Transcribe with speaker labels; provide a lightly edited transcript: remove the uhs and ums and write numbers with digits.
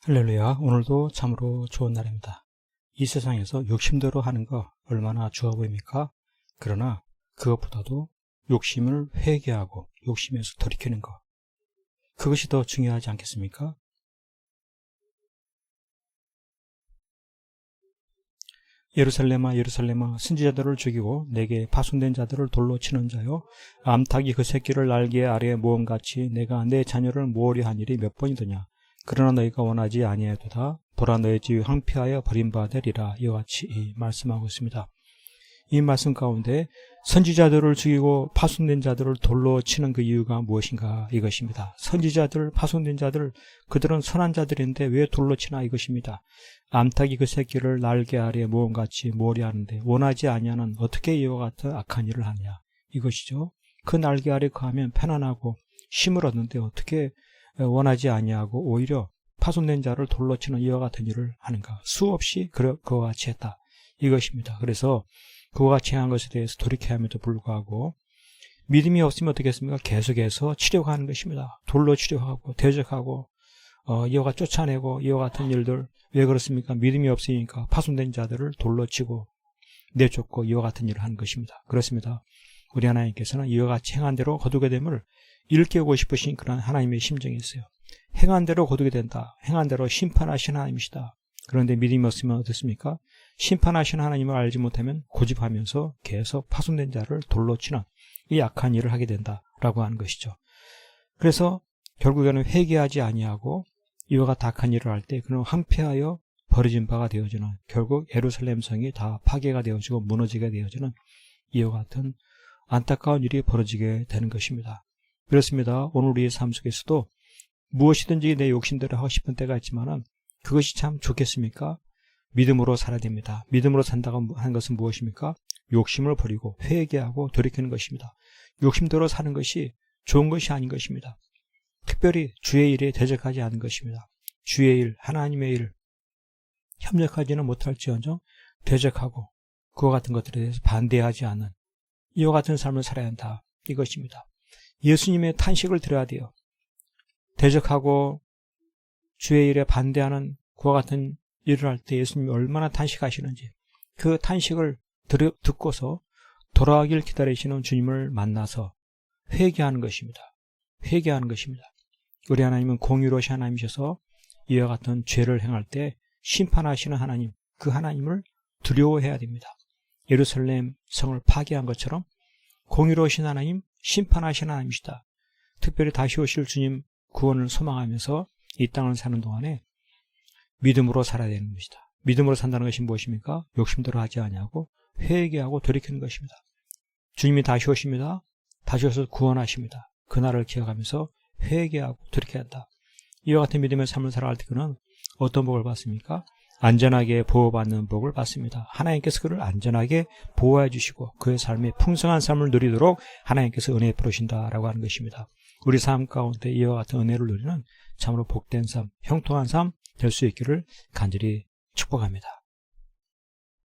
Speaker 1: 할렐루야. 오늘도 참으로 좋은 날입니다. 이 세상에서 욕심대로 하는 거 얼마나 좋아 보입니까? 그러나 그것보다도 욕심을 회개하고 욕심에서 돌이키는 것, 그것이 더 중요하지 않겠습니까? 예루살렘아 예루살렘아, 선지자들을 죽이고 내게 파손된 자들을 돌로 치는 자여, 암탉이 그 새끼를 날개 아래에 모음같이 내가 내 자녀를 모으려 한 일이 몇 번이더냐. 그러나 너희가 원하지 아니하도다. 보라, 너희 집이 황폐하여 버림받아 되리라. 이와 같이 말씀하고 있습니다. 이 말씀 가운데 선지자들을 죽이고 파손된 자들을 돌로 치는 그 이유가 무엇인가, 이것입니다. 선지자들, 파손된 자들, 그들은 선한 자들인데 왜 돌로 치나, 이것입니다. 암탉이 그 새끼를 날개 아래에 모음같이 모으려 하는데 원하지 아니하는 어떻게 이와 같은 악한 일을 하냐, 이것이죠. 그 날개 아래 거하면 편안하고 쉼을 얻는데 어떻게 원하지 아니하고 오히려 파손된 자를 돌로 치는 이와 같은 일을 하는가. 수없이 그와 같이 했다, 이것입니다. 그래서 그와 같이 한 것에 대해서 돌이켜야 함에도 불구하고 믿음이 없으면 어떻게 했습니까? 계속해서 치려고 하는 것입니다. 돌로 치려하고 대적하고 이와 같이 쫓아내고 이와 같은 일들. 왜 그렇습니까? 믿음이 없으니까 파손된 자들을 돌로 치고 내쫓고 이와 같은 일을 하는 것입니다. 그렇습니다. 우리 하나님께서는 이와 같이 행한 대로 거두게 됨을 일깨우고 싶으신 그런 하나님의 심정이 있어요. 행한 대로 거두게 된다. 행한 대로 심판하신 하나님이시다. 그런데 믿음이 없으면 어떻습니까? 심판하신 하나님을 알지 못하면 고집하면서 계속 파손된 자를 돌로 치는 이 악한 일을 하게 된다라고 하는 것이죠. 그래서 결국에는 회개하지 아니하고 이와 같은 악한 일을 할 때 그는 황폐하여 버려진 바가 되어지는, 결국 예루살렘 성이 다 파괴가 되어지고 무너지게 되어지는 이와 같은 안타까운 일이 벌어지게 되는 것입니다. 그렇습니다. 오늘 우리의 삶 속에서도 무엇이든지 내 욕심대로 하고 싶은 때가 있지만은 그것이 참 좋겠습니까? 믿음으로 살아야 됩니다. 믿음으로 산다고 하는 것은 무엇입니까? 욕심을 버리고 회개하고 돌이키는 것입니다. 욕심대로 사는 것이 좋은 것이 아닌 것입니다. 특별히 주의 일에 대적하지 않은 것입니다. 주의 일, 하나님의 일, 협력하지는 못할지언정 대적하고 그와 같은 것들에 대해서 반대하지 않는 이와 같은 삶을 살아야 한다, 이것입니다. 예수님의 탄식을 들어야 돼요. 대적하고 주의 일에 반대하는 그와 같은 일을 할 때 예수님이 얼마나 탄식하시는지, 그 탄식을 듣고서 돌아가길 기다리시는 주님을 만나서 회개하는 것입니다. 회개하는 것입니다. 우리 하나님은 공의로우신 하나님이셔서 이와 같은 죄를 행할 때 심판하시는 하나님, 그 하나님을 두려워해야 됩니다. 예루살렘 성을 파괴한 것처럼 공의로우신 하나님, 심판하시는 하나님이시다. 특별히 다시 오실 주님 구원을 소망하면서 이 땅을 사는 동안에 믿음으로 살아야 되는 것이다. 믿음으로 산다는 것이 무엇입니까? 욕심대로 하지 아니하고 회개하고 돌이키는 것입니다. 주님이 다시 오십니다. 다시 오셔서 구원하십니다. 그날을 기억하면서 회개하고 돌이켜야 한다. 이와 같은 믿음의 삶을 살아갈 때 그는 어떤 복을 받습니까? 안전하게 보호받는 복을 받습니다. 하나님께서 그를 안전하게 보호해 주시고 그의 삶에 풍성한 삶을 누리도록 하나님께서 은혜 베푸신다라고 하는 것입니다. 우리 삶 가운데 이와 같은 은혜를 누리는 참으로 복된 삶, 형통한 삶 될 수 있기를 간절히 축복합니다.